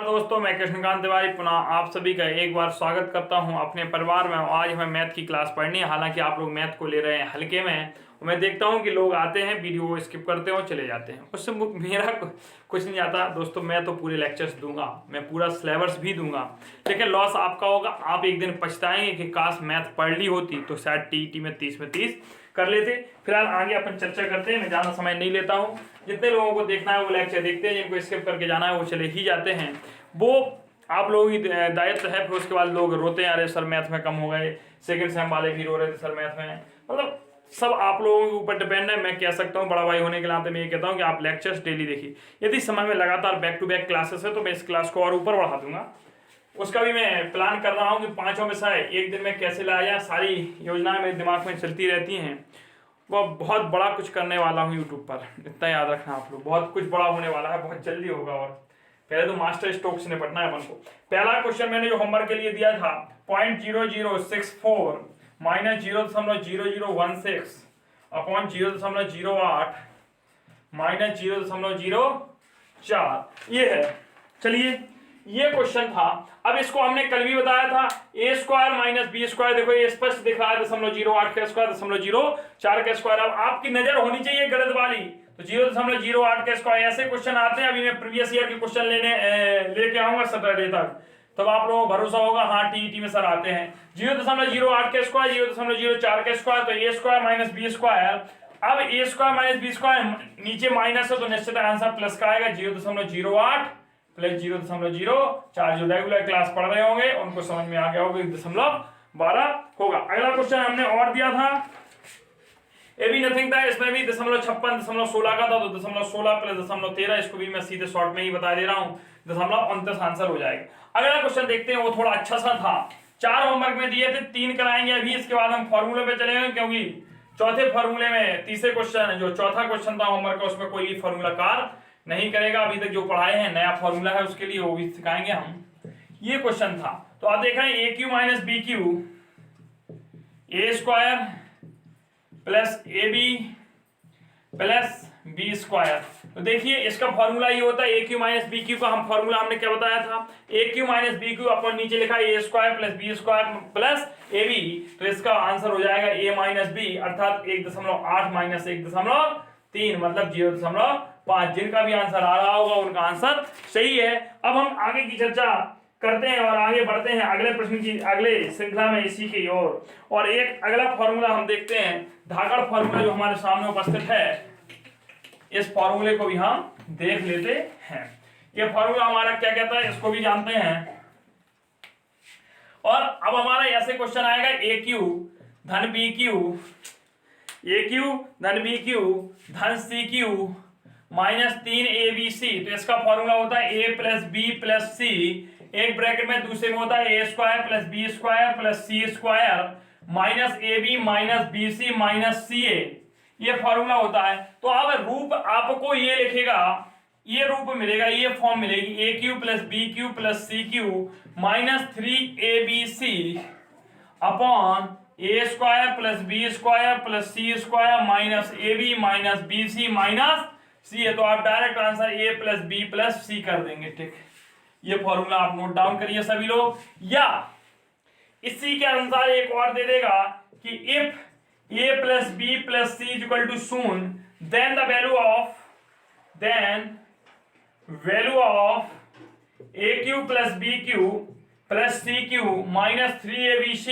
दोस्तों, मैं कृष्णकांत तिवारी पुनः आप सभी का एक बार स्वागत करता हूं अपने परिवार में। आज हमें मैथ की क्लास पढ़नी है। हालांकि आप लोग मैथ को ले रहे हैं हल्के में। मैं देखता हूं कि लोग आते हैं, वीडियो स्किप करते हैं और चले जाते हैं। उससे मेरा कुछ नहीं आता दोस्तों। मैं तो पूरे लेक्चर्स दूंगा, मैं पूरा सिलेबस भी दूंगा, लेकिन लॉस आपका होगा। आप एक दिन पछताएंगे कि काश मैथ पढ़ ली होती तो शायद टीईटी में 30 में 30 कर लेते। फिलहाल आगे अपन चर्चा करते हैं। मैं ज़्यादा समय नहीं लेता हूँ। जितने लोगों को देखना है वो लेक्चर देखते हैं, जिनको स्किप करके जाना है वो चले ही जाते हैं। वो आप लोगों की दायित्व है। फिर उसके बाद लोग रोते हैं, अरे सर मैथ में कम हो गए। सेकंड सेम वाले भी रो रहे थे सर मैथ में। मतलब सब आप लोगों के ऊपर डिपेंड है। मैं कह सकता हूँ बड़ा भाई होने के नाते मैं ये कहता हूँ कि आप लेक्चर्स डेली देखिए। यदि समय में लगातार बैक टू बैक क्लासेस है तो मैं इस क्लास को और ऊपर बढ़ा दूंगा। उसका भी मैं प्लान कर रहा हूँ कि 5 में से एक दिन में कैसे लाया जाए। सारी योजनाएं मेरे दिमाग में चलती रहती हैं। वह बहुत बड़ा कुछ करने वाला हूँ यूट्यूब पर, इतना याद रखना आप लोग। बहुत कुछ बड़ा होने वाला है, बहुत जल्दी होगा। और पहले तो मास्टर स्ट्रोक से निपटना है अपन को। पहला क्वेश्चन मैंने जो होमवर्क के लिए दिया था 0.0064 माइनस 0.0016 अपॉन 0.08 माइनस 0.04 ये है। चलिए ये क्वेश्चन था। अब इसको हमने कल भी बताया था। ए स्क्वायर माइनस बी स्क्वायर, देखो ये स्पष्ट दिख रहा है 0.08 का स्क्वायर 0.04 का स्क्वायर। अब आपकी नजर होनी चाहिए गणित वाली, तो 0.08 का स्क्वायर ऐसे क्वेश्चन आते हैं। अभी मैं प्रीवियस ईयर के क्वेश्चन लेके आऊंगा सैटरडे तक, तब आप लोगों को भरोसा होगा हाँ टीईटी में सर आते हैं। 0.08 का स्क्वायर 0.04 का स्क्वायर, तो ए स्क्वायर माइनस बी स्क्वायर। अब ए स्क्वायर माइनस बी स्क्वायर नीचे माइनस है तो निश्चित आंसर प्लस का आएगा। 0.08 प्लस 0.04। जो रेगुलर क्लास पढ़ रहे होंगे उनको समझ में आ गया होगा 0.12 होगा। अगला क्वेश्चन हमने और दिया था, ये भी नथिंग था। इसमें भी 0.56 का था, तो 0.16 प्लस 0.13। इसको भी मैं सीधे शॉर्ट में ही बता दे रहा हूँ, 0.29 आंसर हो जाएगा। अगला क्वेश्चन देखते हैं, वो थोड़ा अच्छा सा था। 4 होमवर्क में दिए थे, 3 कराएंगे अभी। इसके बाद हम फॉर्मूले पे चलेंगे, क्योंकि चौथे फॉर्मूले में तीसरे क्वेश्चन जो चौथा क्वेश्चन था होमवर्क का उसमें कोई भी फॉर्मूला कार नहीं करेगा। अभी तक जो पढ़ाए हैं नया फॉर्मूला है उसके लिए वो भी सिखाएंगे हम। ये क्वेश्चन था, तो आप देख रहे हैं A cube minus B cube A square plus A B plus B square. तो देखिए इसका फॉर्मूला ये होता है A cube minus B cube का। हम फॉर्मूला हमने क्या बताया था, A cube minus B cube अपन नीचे लिखा A square plus B square plus A B. तो इसका आंसर हो जाएगा ए माइनस बी, अर्थात 1.8 माइनस 1.3 मतलब 0.5। जिनका भी आंसर आ रहा होगा उनका आंसर सही है। अब हम आगे की चर्चा करते हैं और आगे बढ़ते हैं अगले प्रश्न की अगले श्रृंखला में इसी की ओर। और एक अगला फॉर्मूला हम देखते हैं, धाकड़ फॉर्मूला जो हमारे सामने उपस्थित है। इस फॉर्मूले को भी हम देख लेते हैं। ये फॉर्मूला हमारा क्या कहता है इसको भी जानते हैं। और अब हमारा ऐसे क्वेश्चन आएगा, ए क्यू धन बी क्यू, ए क्यू धन बी क्यू धन सी क्यू माइनस 3abc। तो इसका फॉर्मूला होता है a plus B plus C, एक ब्रैकेट में दूसरे में होता है A square plus B square plus C square minus A B minus B C minus C A. ये फॉर्मूला होता है। तो अब रूप आपको ये लिखेगा, ये रूप मिलेगा, ये फॉर्म मिलेगी, A cube plus B cube plus C cube minus 3abc upon A square plus B square plus C square minus A B minus B C minus C है। तो आप direct answer A plus B plus C कर देंगे। ठीक, ये formula आप note down करिए सभी लोग। या इसी के अनुसार एक और दे देगा कि if A plus B plus C is equal to 0 then the value of A cube plus B cube plus C cube minus 3abc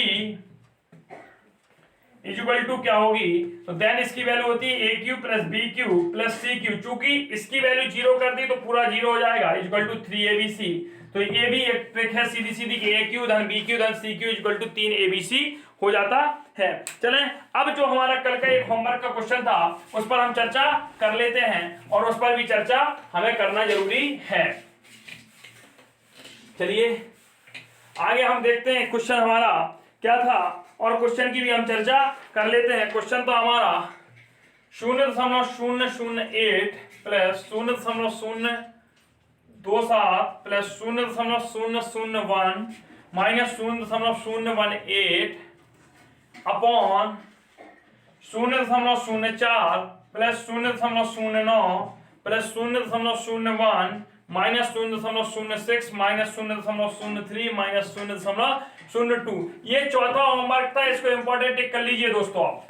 is equal to क्या होगी। तो देन इसकी वैल्यू होती है A cube plus B cube plus C cube. चूंकि इसकी value 0 कर दी तो पूरा 0 हो जाएगा, इज इक्वल टू 3abc। तो ये भी एक ट्रिक है सीधी सीधी कि ए क्यू धन बी क्यू धन c cube is equal to 3abc हो जाता है। चलें अब जो हमारा कल का एक होमवर्क का क्वेश्चन था उस पर हम चर्चा कर लेते हैं, और उस पर भी चर्चा हमें करना जरूरी है। चलिए आगे हम देखते हैं क्वेश्चन हमारा क्या था, और क्वेश्चन की भी हम चर्चा कर लेते हैं। क्वेश्चन तो हमारा 0.008 plus 0.027 plus 0.001 minus 0.018 upon 0.04 plus 0.09 plus 0.01 -0.06 -0.03 -0.02। ये चौथा होमवर्क था, इसको इंपॉर्टेंट टिक कर लीजिए दोस्तों आप।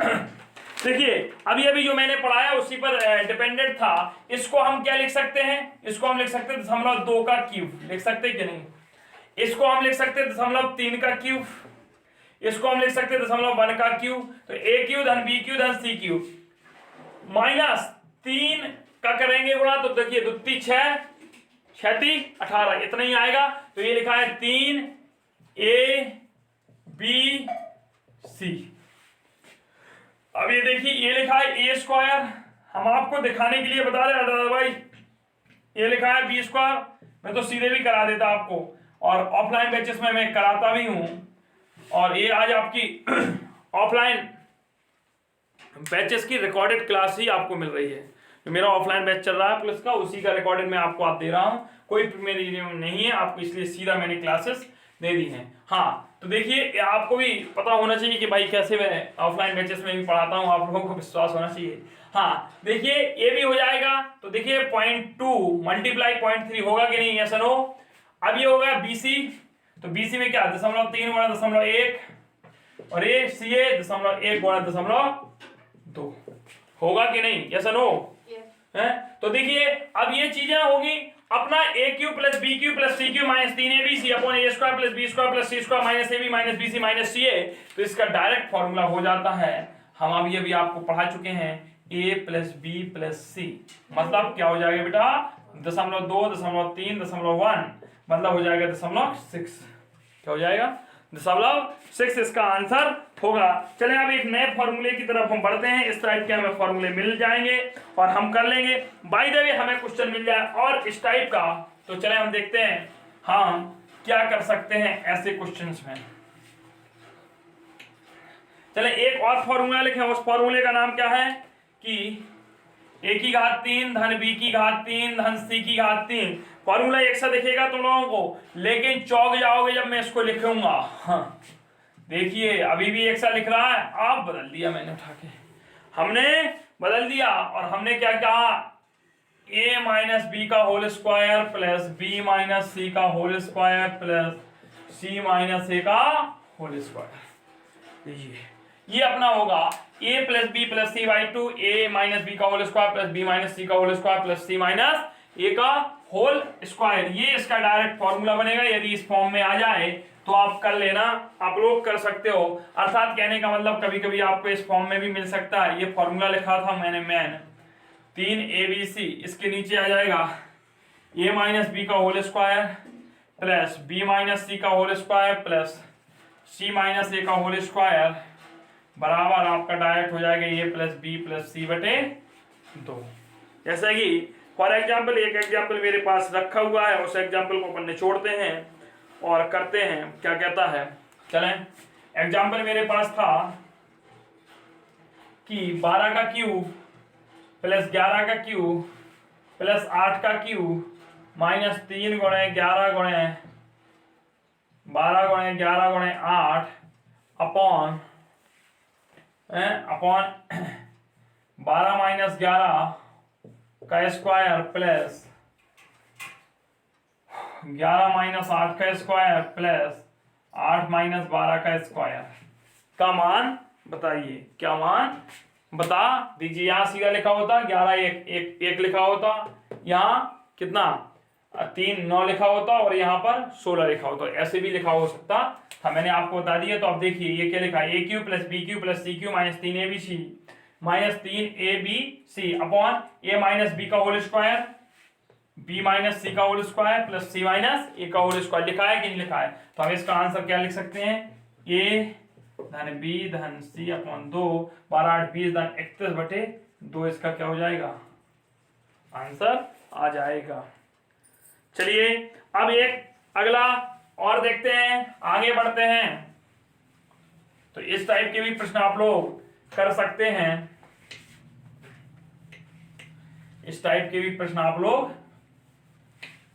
देखिए अभी अभी जो मैंने पढ़ाया उसी पर डिपेंडेंट था। इसको हम क्या लिख सकते हैं, इसको हम लिख सकते हैं 0.2 का क्यूब, लिख सकते हैं कि नहीं। इसको हम लिख सकते हैं 0.3 का क्यूब, इसको हम लिख सकते हैं 0.1 का क्यूब। तो ए क्यू धन बी क्यू धन सी क्यू -3 का करेंगे गुणा, तो देखिए 2 × 6 6 18, इतना ही आएगा। तो ये लिखा है 3 ए बी सी। अब ये देखिए ये लिखा है ए स्क्वायर, हम आपको दिखाने के लिए बता रहे हैं भाई, ये लिखा है बी स्क्वायर। मैं तो सीधे भी करा देता आपको, और ऑफलाइन बैचेस में मैं कराता भी हूं। और ये आज आपकी ऑफलाइन बैचेस की रिकॉर्डेड क्लास ही आपको मिल रही है। जो मेरा ऑफलाइन बैच चल रहा है प्लस का, उसी का रिकॉर्डेड मैं आपको आप दे रहा हूं। कोई मेरी नहीं है आपको, इसलिए सीधा मैंने क्लासेस दे दी हैं। हाँ तो देखिए आपको भी पता होना चाहिए कि भाई कैसे मैं ऑफलाइन बैचेस में भी पढ़ाता हूँ, आप लोगों को विश्वास होना चाहिए। हाँ देखिए ये भी हो जाएगा। तो देखिए 0.2 × 0.3 होगा कि नहीं, यस नो। अब ये होगा बीसी, तो बीसी में क्या 0.3 गुणा 0.1 और ये सी ए 0.1 गुणा 0.2 होगा कि नहीं, यस नो है। तो देखिए अब ये चीजें होगी अपना A cube plus B cube plus C cube minus 3abc upon A square plus B square plus C square minus A B minus B C minus C A. तो इसका डायरेक्ट फॉर्मूला हो जाता है, हम अभी आपको पढ़ा चुके हैं, ए प्लस बी प्लस सी। मतलब क्या हो जाएगा बेटा 0.2 0.3 0.1, मतलब हो जाएगा 0.6। क्या हो जाएगा 0.6 इसका आंसर होगा। चलें अब एक नए फॉर्मूले की तरफ हम बढ़ते हैं। इस टाइप के हमें फॉर्मूले मिल जाएंगे और हम कर लेंगे। बाय द वे हमें क्वेश्चन मिल जाए और इस टाइप का, तो चलें हम देखते हैं हम क्या कर सकते हैं ऐसे क्वेश्चंस में। चलें एक और फॉर्मूला लिखें, उस फॉर्मूले का नाम क्या है कि a की घात 3 धन b की घात 3 धन c की घात 3। फॉर्मूला एक सा दिखेगा तुम लोगों को, लेकिन चौंक जाओगे जब मैं इसको लिखूंगा। हाँ देखिए अभी भी एक सा लिख रहा है, आप बदल दिया मैंने उठा के, हमने बदल दिया और हमने क्या कहा a माइनस बी का whole square plus b minus C का whole square plus c minus a का होल स्क्वायर। ये अपना होगा a plus B plus C by 2 a minus B का whole square plus b minus C का whole square plus c minus a का whole square. ये इसका direct formula बनेगा। यदि इस फॉर्म में आ जाए तो आप कर लेना, आप लोग कर सकते हो। अर्थात कहने का मतलब कभी कभी आपको इस फॉर्म में भी मिल सकता है। ये फॉर्मूला लिखा था मैंने 3abc, इसके नीचे आ जाएगा a माइनस बी का whole square plus b minus C का whole square plus c minus a का होल स्क्वायर बराबर आपका डायरेक्ट हो जाएगा a plus B plus C बटे 2। जैसा कि फॉर एग्जाम्पल एक एग्जाम्पल मेरे पास रखा हुआ है, उस एग्जाम्पल को अपन निचोड़ते हैं और करते हैं क्या कहता है। चलें एग्जाम्पल मेरे पास था कि 12 का क्यूब प्लस 11 का क्यूब प्लस 8 का क्यूब माइनस 3 गुणे 11 गुणे 12 गुणे 11 गुणे 8 अपॉन 12 माइनस 11 का स्क्वायर प्लस 11 माइनस 8 का स्क्वायर प्लस 8 माइनस 12 का स्क्वायर का मान बताइए। क्या मान बता दीजिए। यहाँ सीधा लिखा होता 11 एक लिखा होता, यहाँ कितना 3 9 लिखा होता और यहाँ पर 16 लिखा होता। ऐसे भी लिखा हो सकता था, मैंने आपको बता दिया। तो अब देखिए ये क्या लिखा है, A cube plus B cube plus C cube minus 3abc minus 3abc upon A minus B का whole square b minus C का whole square plus c minus a का होल स्क्वायर। लिखा है कि नहीं लिखा है? तो हम इसका आंसर क्या लिख सकते हैं, a धन b धन c अपॉन 2 12 8 20 धन 31 बटे 2। इसका क्या हो जाएगा, आंसर आ जाएगा। चलिए अब एक अगला और देखते हैं, आगे बढ़ते हैं। तो इस टाइप के भी प्रश्न आप लोग कर सकते हैं, इस टाइप के भी प्रश्न आप लोग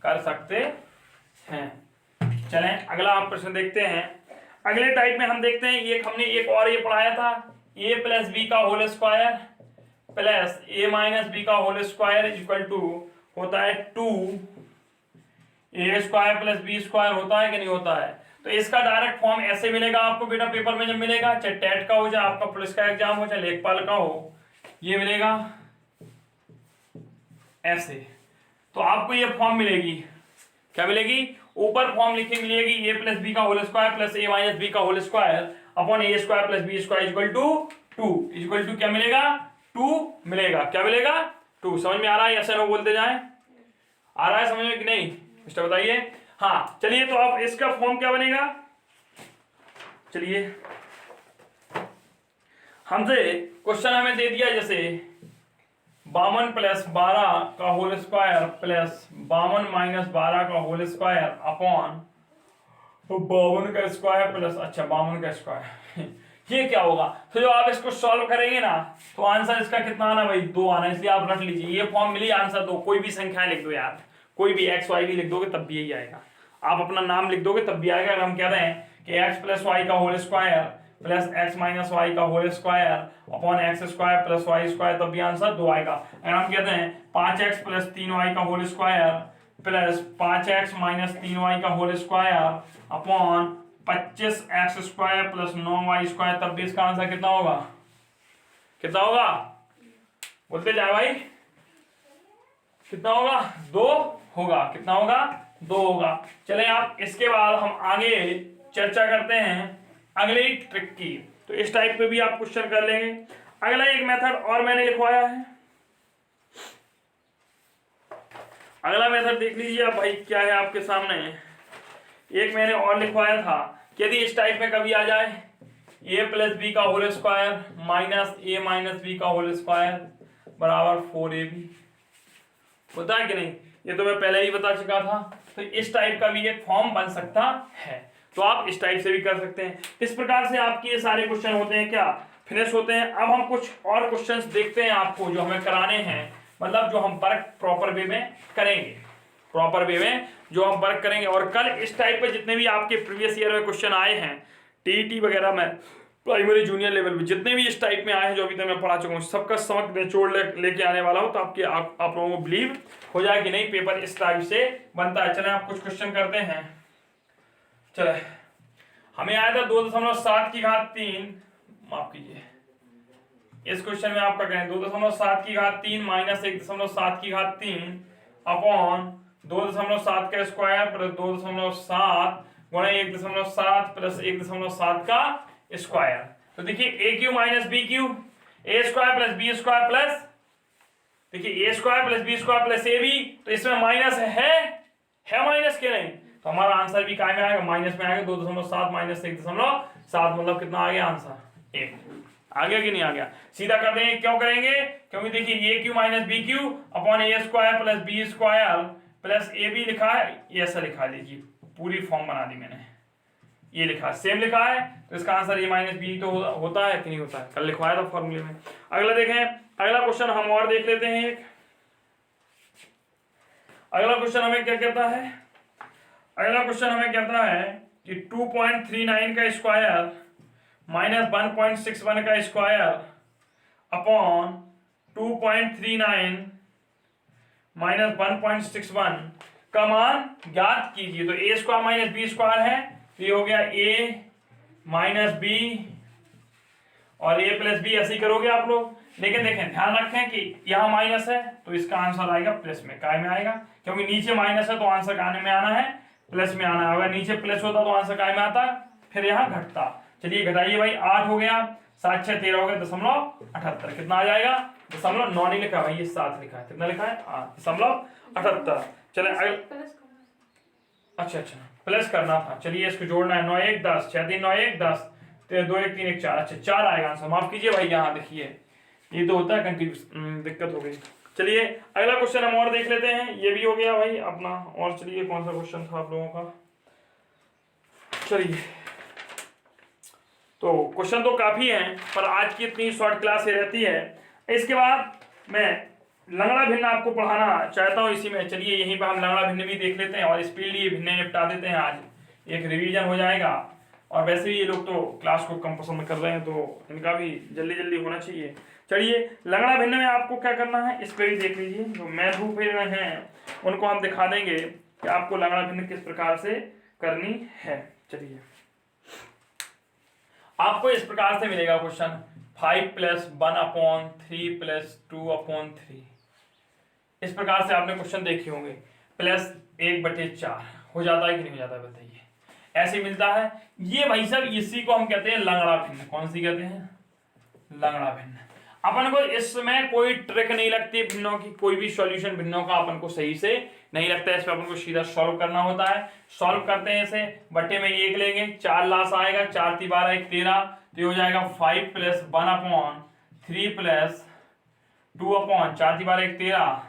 कर सकते हैं। चलें अगला आप प्रश्न देखते हैं। अगले टाइप में हम देखते हैं, ये हमने एक और ये पढ़ाया था, a प्लस बी का whole square plus a minus B का होल स्क्वायर इक्वल टू होता है 2 a square plus B square होता है कि नहीं होता है। तो इसका डायरेक्ट फॉर्म ऐसे मिलेगा आपको बेटा पेपर में जब मिलेगा, चाहे टेट का हो चाहे आपका पुलिस का एग्जाम हो चाहे लेखपाल का हो, ये मिलेगा ऐसे। तो आपको ये फॉर्म मिलेगी, क्या मिलेगी, ऊपर फॉर्म लिखी मिलेगी ए प्लस बी का whole square plus a minus B का whole square upon A square plus B square equal to क्या मिलेगा, 2 मिलेगा। क्या मिलेगा, 2। समझ में आ रहा है, ऐसे नो बोलते जाए, आ रहा है समझ में कि नहीं मिस्टर बताइए। हाँ चलिए, तो अब इसका फॉर्म क्या बनेगा, चलिए हमसे क्वेश्चन हमें दे दिया जैसे 52 प्लस 12 का होल स्क्वायर प्लस 52 माइनस 12 का होल स्क्वायर अपॉन 52 का स्क्वायर प्लस 52 का स्क्वायर ये क्या होगा। तो जो आप इसको सॉल्व करेंगे ना तो आंसर इसका कितना आना भाई, 2 आना। इसलिए आप रख लीजिए, ये फॉर्म मिली आंसर 2। कोई भी संख्या लिख दो यार, कोई भी एक्स वाई भी लिख दोगे तब भी यही आएगा। आप अपना नाम लिख दोगे तब भी आएगा। अगर हम कह रहे हैं कि एक्स प्लस वाई का whole square plus X minus Y का whole square upon X square plus Y square, तब भी आंसर 2 आएगा। अगर हम कहते हैं 5x प्लस 3y का whole square plus 5x minus 3y का whole square upon 25x square plus 9y square, तब भी इसका आंसर कितना होगा, कितना होगा, बोलते जाए भाई, कितना होगा, 2 होगा। कितना होगा, 2 होगा। चले आप इसके बाद हम आगे चर्चा करते हैं अगले ट्रिक की। तो इस टाइप पे भी आप क्वेश्चन कर लेंगे। अगला एक मेथड और मैंने लिखवाया है, अगला मेथड देख लीजिए आप भाई, क्या है आपके सामने। एक मैंने और लिखवाया था कि यदि इस टाइप में कभी आ जाए a प्लस बी का होल स्क्वायर माइनस ए माइनस बी का होल स्क्वायर बराबर 4ab, होता है कि नहीं, ये तो मैं पहले ही बता चुका था। तो इस टाइप का भी एक फॉर्म बन सकता है, तो आप इस टाइप से भी कर सकते हैं। इस प्रकार से आपके ये सारे क्वेश्चन होते हैं क्या, फिनिश होते हैं। अब हम कुछ और क्वेश्चंस देखते हैं आपको जो हमें कराने हैं, मतलब जो हम वर्क प्रॉपर वे में करेंगे, प्रॉपर वे में जो हम वर्क करेंगे। और कल इस टाइप पे जितने भी आपके प्रीवियस ईयर में क्वेश्चन आए हैं टीईटी वगैरह में, प्राइमरी जूनियर लेवल में जितने भी इस टाइप में आए हैं जो अभी तक मैं पढ़ा चुका हूँ, सबका समक निचोड़ लेके आने वाला हूँ। तो आपके आप लोगों को बिलीव हो जाए कि नहीं पेपर इस टाइप से बनता है। चले आप कुछ क्वेश्चन करते हैं। चले, हमें आया था 2.7 की घात 3, माफ कीजिए, इस क्वेश्चन में आपका कहें 2.7 की घात 3 माइनस 1.7 की घात 3 अपॉन 2.7 का स्क्वायर प्लस 2.7 गुणा 1.7 प्लस 1.7 का स्क्वायर। तो देखिए A cube minus B cube, A square plus B square plus, देखिए A square plus B square plus A B, तो इसमें माइनस है माइनस के नहीं, तो हमारा आंसर भी काय में आएगा, माइनस में आएगा। 2.7 माइनस 1.7 मतलब कितना आ गया आंसर 1। आ गया कि नहीं आ गया, सीधा कर देंगे। क्यों करेंगे, क्योंकि देखिए A cube minus B cube upon A square plus B square plus A B लिखा है, ये ऐसा लिखा लीजिए, पूरी फॉर्म बना दी मैंने, ये लिखा सेम लिखा है, तो इसका आंसर ए माइनस बी तो होता है कि नहीं होता है, कल लिखवाया था फॉर्मूले में। अगला देखें, अगला क्वेश्चन हम और देख लेते हैं। एक अगला क्वेश्चन हमें क्या कहता है, अगला क्वेश्चन हमें कहता है कि 2.39 का स्क्वायर माइनस 1.61 का स्क्वायर अपॉन 2.39 माइनस 1.61 का मान ज्ञात कीजिए। तो ए स्क्वायर माइनस बी स्क्वायर है, तो ये हो गया ए माइनस बी और ए प्लस बी, ऐसे ही करोगे आप लोग। लेकिन देखें, ध्यान रखें कि यहाँ माइनस है तो इसका आंसर आएगा प्लस में, काय में आएगा, क्योंकि नीचे माइनस है तो आंसर काय में आना है, प्लस में आना है। अगर नीचे प्लस होता तो आंसर काय में आता, फिर यहाँ घटता। चलिए घटाइए भाई, 8 हो गया, 7 6 13 हो गया, 0.78 कितना आ जाएगा, 0.9 नहीं लिखा भाई, ये 7 लिखा है, कितना लिखा है 0.78। चले अच्छा प्लस करना था, चलिए इसको जोड़ना है, 9 1 10 6 3 9 1 10 2 1 3 1 4, अच्छा 4 आएगा आंसर, माफ कीजिए भाई, यहाँ देखिए ये तो होता है कंफ्यूज, दिक्कत हो गई। चलिए अगला क्वेश्चन हम और देख लेते हैं, ये भी हो गया भाई अपना। और चलिए कौन सा क्वेश्चन था आप लोगों का, चलिए तो क्वेश्चन तो काफी हैं पर आज की इतनी शॉर्ट क्लास ही रहती है। इसके बाद मैं लंगड़ा भिन्न आपको पढ़ाना चाहता हूँ इसी में। चलिए यहीं पर हम लंगड़ा भिन्न भी देख लेते हैं और स्पीडली भिन्न निपटा देते हैं, आज एक रिवीजन हो जाएगा। और वैसे भी ये लोग तो क्लास को कम पसंद कर रहे हैं तो इनका भी जल्दी जल्दी होना चाहिए। चलिए लंगड़ा भिन्न में आपको क्या करना है, इस पर ही देख लीजिए, जो मैन रूप हैं उनको हम दिखा देंगे कि आपको लंगड़ा भिन्न किस प्रकार से करनी है। चलिए आपको इस प्रकार से मिलेगा क्वेश्चन 5 + 1/3 + 2/3। इस प्रकार से आपने क्वेश्चन देखे होंगे। प्लस 1/4 हो जाता है कि नहीं हो जाता है बताइए, ऐसे मिलता है। ये भाई साहब इसी को हम कहते हैं लंगड़ा भिन्न। कौन सी कहते हैं? लंगड़ा भिन्न। अपन को इसमें कोई ट्रिक नहीं लगती भिन्नों की, कोई भी सॉल्यूशन भिन्नों का अपन को सही से नहीं लगता है। इस पर अपन को सीधा सॉल्व करना होता है। सॉल्व करते हैं इसे, बट्टे में 1 लेंगे, 4 लास आएगा, 4 × 12 = 13, तो ये हो जाएगा 5 + 1/3 + 2/4 × 12 = 13,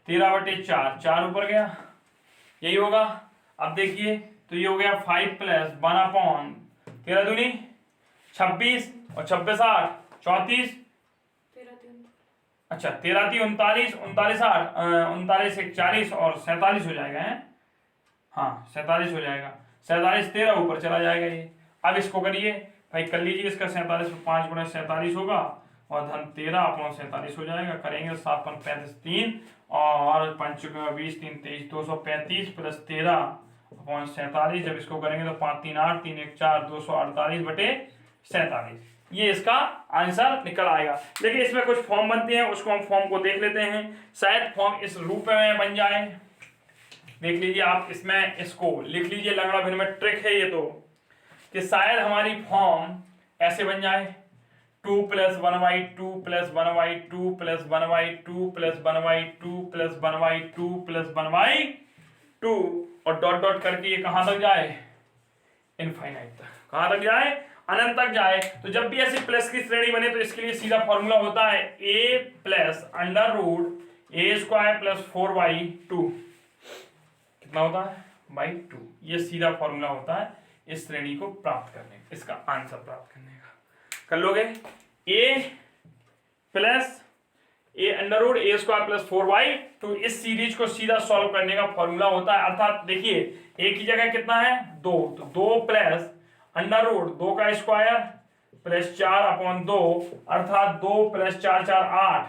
13/4, 4 ऊपर गया, यही होगा। अब देखिए तो ये हो गया 5 + 1/13 दूनी 26 और 26 8 34, अच्छा 13 × 3 = 39, 39 8 39 1 40 और 47 हो जाएगा है। हाँ 47 हो जाएगा, 47 13 ऊपर चला जाएगा ये। अब इसको करिए भाई, कर लीजिए इसका 47 में 5 × 47 होगा और धन 13/47 हो जाएगा। करेंगे 7 × 5 = 35, 3 और 5 × 20 3 23 235 + 13/47। जब इसको करेंगे तो 5 3 8 3 1 4 248/47 ये इसका आंसर निकल आएगा। लेकिन इसमें कुछ फॉर्म बनते हैं, उसको हम फॉर्म को देख लेते हैं। शायद फॉर्म इस रूप में बन जाए, देख लीजिए आप। इसमें इसको लिख लीजिए, लंगड़ा भिन्न में ट्रिक है ये तो, कि शायद हमारी फॉर्म ऐसे बन जाए 2 + 1/2 + 1/2 + 1/2 + 1/2 + 1/2 + 1/2 और डॉट डॉट करके ये कहां तक जाए? इनफाइनाइट तक। कहां तक जाए? अनंत तक जाए। तो जब भी ऐसी प्लस की श्रेणी बने तो इसके लिए सीधा फॉर्मूला होता है a + √a² + 4/2। कितना होता है? /2। ये सीधा फॉर्मूला होता है इस श्रेणी को प्राप्त करने का, इसका आंसर प्राप्त करने का। कर लोगे? a + a√a² + 4/2 इस सीरीज को सीधा सॉल्व करने का फॉर्मूला होता है। अर्थात देखिए a की जगह कितना है? 2, तो 2 + √2 का स्क्वायर + 4/2 अर्थात 2 + 4 4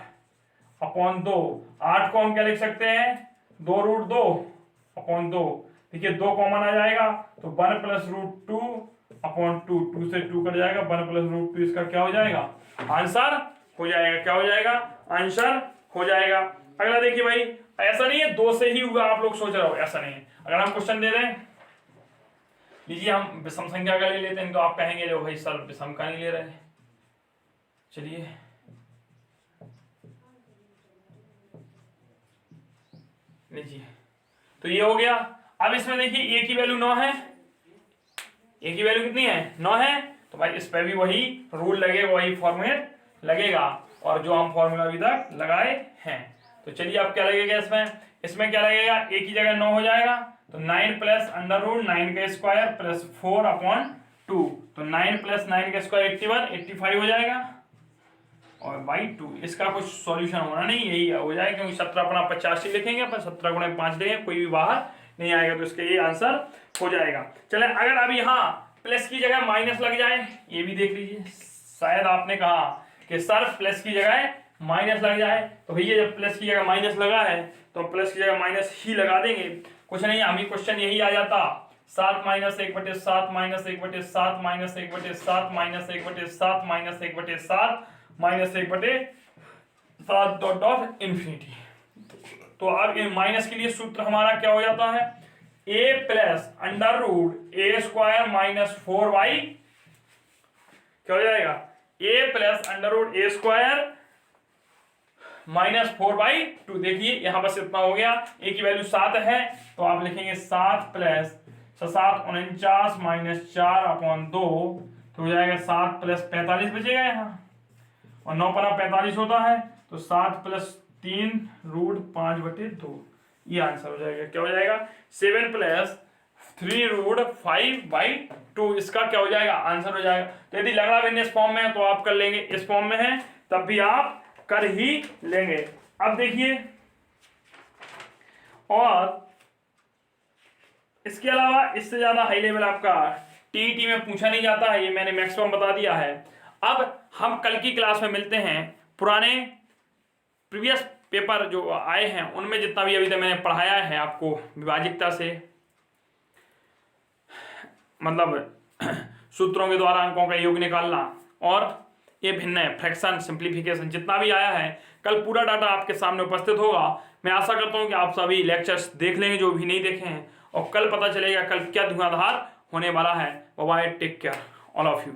8/2। 8 को हम क्या लिख सकते हैं? 2√2/2। देखिए 2 कॉमन आ जाएगा तो 1 + √2/2, 2 से 2 कट जाएगा, 1 + √2 इसका क्या हो जाएगा? आंसर हो जाएगा। क्या हो जाएगा? आंसर हो जाएगा। अगला देखिए भाई, ऐसा नहीं है 2 से ही हुआ, आप लोग सोच रहे हो, ऐसा नहीं है। अगर हम क्वेश्चन दे दें, लीजिए हम विषम संख्या का ले लेते हैं, तो आप कहेंगे जो भाई सर विषम का नहीं ले रहे। चलिए लीजिए, तो ये हो गया। अब इसमें देखिए a की वैल्यू 9 है, a की वैल्यू कितनी है? 9 है। तो भाई इस पे भी वही रूल लगेगा, वही फॉर्मेट लगेगा और जो हम फॉर्मूला अभी तक लगाए हैं। तो चलिए अब क्या लगेगा इसमें क्या लगेगा? a की जगह 9 हो जाएगा, तो 9 + √9 का स्क्वायर + 4/2, तो 9 + 9 का स्क्वायर 81 85 हो जाएगा और /2। इसका कुछ सॉल्यूशन होना नहीं, यही हो जाएगा, क्योंकि 17 अपना 85 लिखेंगे, अपन 17 × 5 देंगे, कोई भी बाहर नहीं आएगा, तो इसका ये आंसर हो जाएगा। चले अगर अब यहाँ प्लस की जगह माइनस लग जाए, ये भी देख लीजिए। शायद आपने कहा कि सर प्लस की जगह माइनस लग जाए, तो भैया जब प्लस की जगह माइनस लगा है तो प्लस की जगह माइनस ही लगा देंगे, कुछ नहीं। हमें क्वेश्चन यही आ जाता 7 - 1/7 - 1/7 - 1/7 - 1/7 - 1/7 -1/7 डॉट डॉट इन्फिनिटी। तो अब माइनस के लिए सूत्र हमारा क्या हो जाता है? a + √a² - 4/, क्या हो जाएगा? a + √a² - 4/2। देखिए यहां बस इतना हो गया। a की वैल्यू 7 है, तो आप लिखेंगे 7 + 7 49 - 4/2, तो हो जाएगा 7 + 45 बचेगा यहाँ, और 9 × 45 होता है, तो 7 + 3 √5/2 ये आंसर हो जाएगा। क्या हो जाएगा? 7 + 3 √5/2 इसका क्या हो जाएगा? आंसर हो जाएगा। तो यदि लंगड़ा भिन्न इस फॉर्म में है तो आप कर लेंगे, इस फॉर्म में है तब भी आप कर ही लेंगे। अब देखिए, और इसके अलावा इससे ज्यादा हाई लेवल आपका टीईटी में पूछा नहीं जाता है, ये मैंने मैक्सिमम बता दिया है। अब हम कल की क्लास में मिलते हैं पुराने प्रीवियस पेपर जो आए हैं उनमें जितना भी अभी तक मैंने पढ़ाया है आपको विभाजिकता से, मतलब सूत्रों के द्वारा अंकों का योग निकालना, और ये भिन्न फ्रैक्शन, सिंप्लीफिकेशन, जितना भी आया है कल पूरा डाटा आपके सामने उपस्थित होगा। मैं आशा करता हूँ कि आप सभी लेक्चर्स देख लेंगे जो भी नहीं देखे हैं, और कल पता चलेगा कल क्या धुआंधार होने वाला है। Bye, take care all of you.